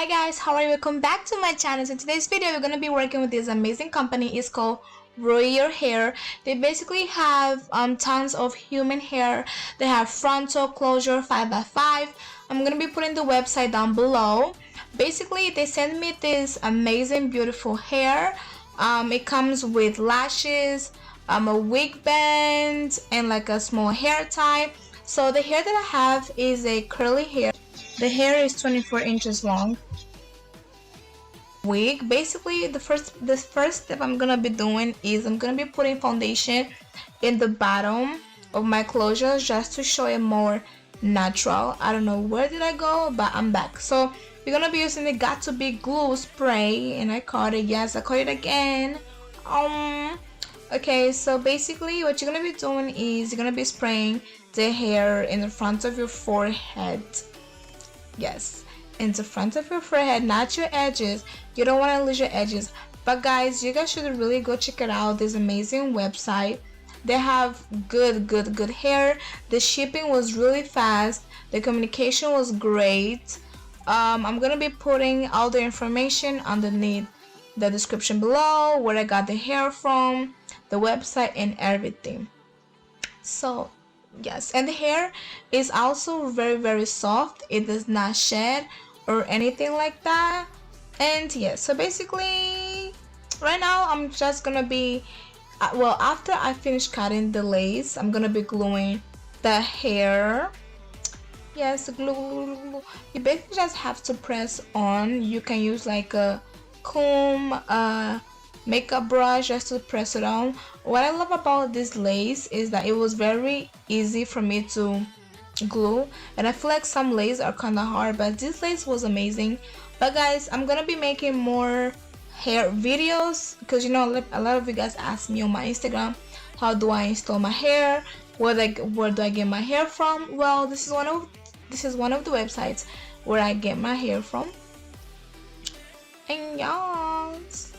Hi guys, how are you? Welcome back to my channel. So in today's video we're going to be working with this amazing company. It's called RuiYu HAIR. They basically have tons of human hair. They have frontal closure 5x5. I'm going to be putting the website down below. Basically they sent me this amazing beautiful hair. It comes with lashes, a wig band, and like a small hair tie. So the hair that I have is a curly hair. The hair is 24 inches long. Wig. Basically the first step I'm gonna be doing is I'm gonna be putting foundation in the bottom of my closures just to show it more natural. I don't know where did I go, but I'm back. So we're gonna be using the Got To Be glue spray, and I caught it. Yes, I caught it again. Okay, so basically what you're gonna be doing is you're gonna be spraying the hair in the front of your forehead. Yes, in the front of your forehead, not your edges. You don't want to lose your edges. But guys, you guys should really go check it out. This amazing website. They have good hair. The shipping was really fast. The communication was great. I'm gonna be putting all the information underneath the description below, where I got the hair from, the website, and everything. So yes, and the hair is also very soft. It does not shed or anything like that. And yes, so basically right now I'm just gonna be well, after I finish cutting the lace, I'm gonna be gluing the hair. Yes, glue. You basically just have to press on. You can use like a comb, makeup brush just to press it on. What I love about this lace is that it was very easy for me to glue, and I feel like some lace are kind of hard, but this lace was amazing. But guys, I'm gonna be making more hair videos because you know a lot of you guys ask me on my Instagram, how do I install my hair, where do I get my hair from. Well, this is one of the websites where I get my hair from. And yes,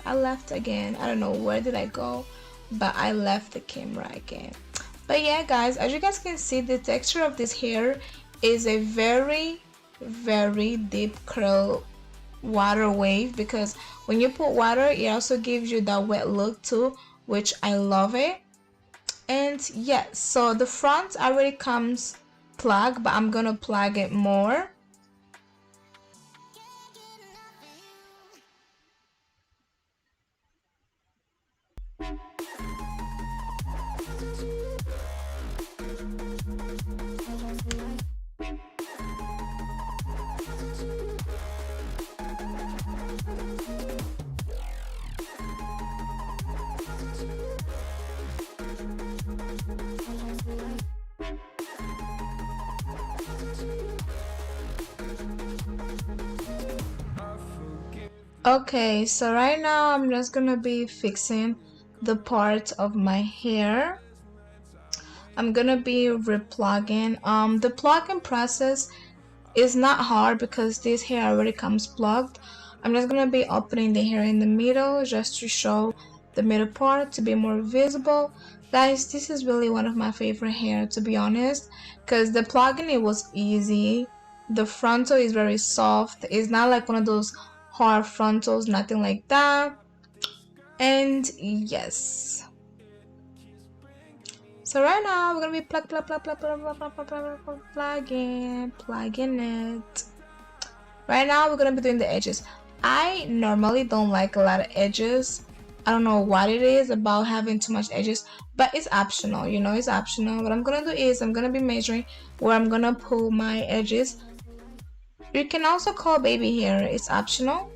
I left again. I don't know where did I go, but I left the camera again. But yeah guys, as you guys can see, the texture of this hair is a very deep curl water wave, because when you put water it also gives you that wet look too, which I love it. And yes, so the front already comes plugged, but I'm gonna plug it more. Okay, so right now I'm just gonna be fixing the part of my hair. I'm gonna be replugging. The plugging process is not hard because this hair already comes plugged. I'm just gonna be opening the hair in the middle just to show the middle part to be more visible. Guys, this is really one of my favorite hair, to be honest, because the plugging, it was easy. The frontal is very soft. It's not like one of those hard frontals, nothing like that. And yes, so right now we're gonna be plugging it. Right now we're gonna be doing the edges. I normally don't like a lot of edges. I don't know what it is about having too much edges, but it's optional, you know, it's optional. What I'm gonna do is I'm gonna be measuring where I'm gonna pull my edges. You can also call baby hair, it's optional.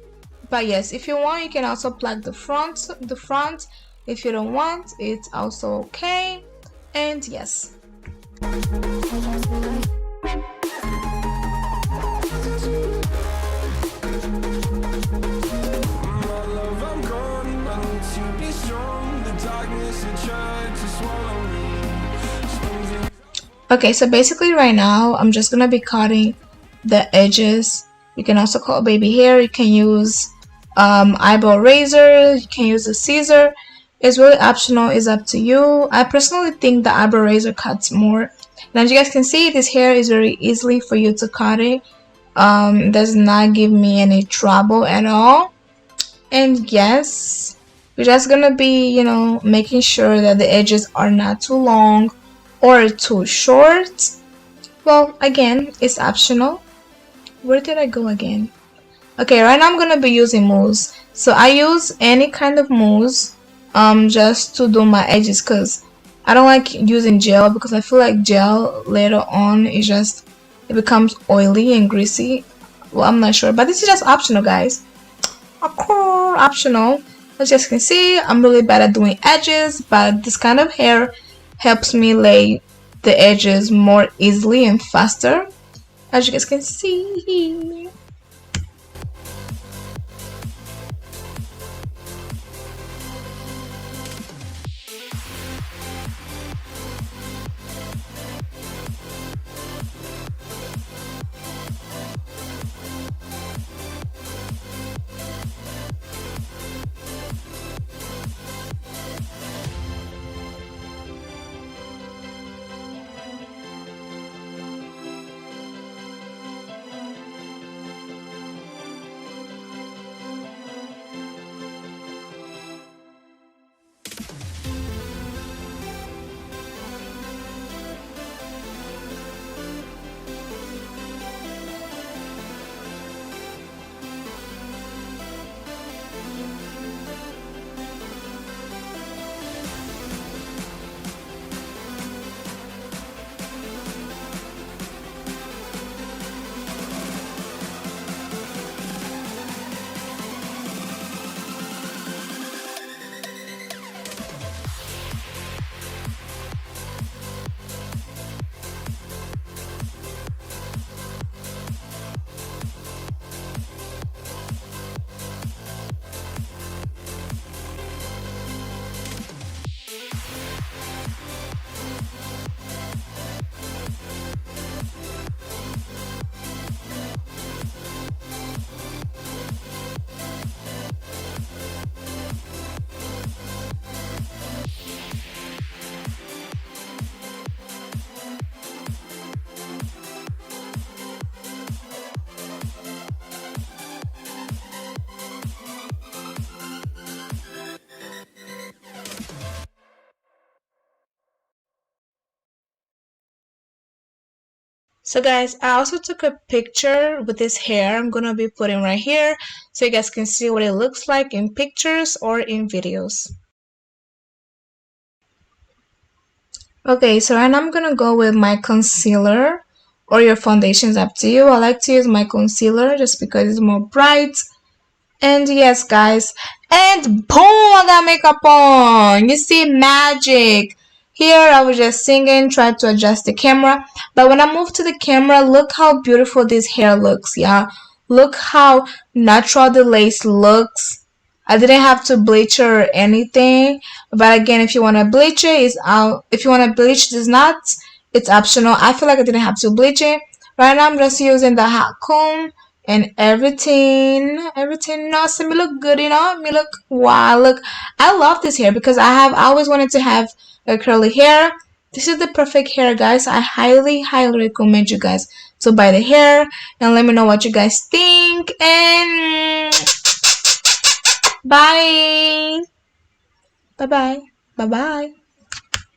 But yes, if you want, you can also plug the front. If you don't want, it's also okay. And yes. Okay, so basically right now I'm just gonna be cutting the edges. You can also cut baby hair. You can use eyebrow razor. You can use a scissor. It's really optional. It's up to you. I personally think the eyebrow razor cuts more. And as you guys can see, this hair is very easily for you to cut it. Does not give me any trouble at all. And yes, we're just gonna be, making sure that the edges are not too long or too short. Well, again, it's optional. Where did I go again? Okay, right now I'm gonna be using mousse. So I use any kind of mousse just to do my edges, because I don't like using gel, because I feel like gel later on it becomes oily and greasy. Well, I'm not sure, but this is just optional, guys. Optional. As you guys can see, I'm really bad at doing edges, but this kind of hair helps me lay the edges more easily and faster, as you guys can see. So guys, I also took a picture with this hair I'm gonna be putting right here, so you guys can see what it looks like in pictures or in videos. Okay, so right now I'm gonna go with my concealer, or your foundation is up to you. I like to use my concealer just because it's more bright. And yes, guys, and boom, I got makeup on. You see, magic. Here, I was just singing, trying to adjust the camera. But when I move to the camera, look how beautiful this hair looks, yeah. Look how natural the lace looks. I didn't have to bleach it or anything. But again, if you want to bleach it, it's out. If you want to bleach these knots, it's optional. I feel like I didn't have to bleach it. Right now, I'm just using the hot comb and everything nice, and me look good, me look wow. Look, I love this hair because I always wanted to have a curly hair. This is the perfect hair, guys. I highly recommend you guys to buy the hair and let me know what you guys think. And bye bye bye bye bye bye.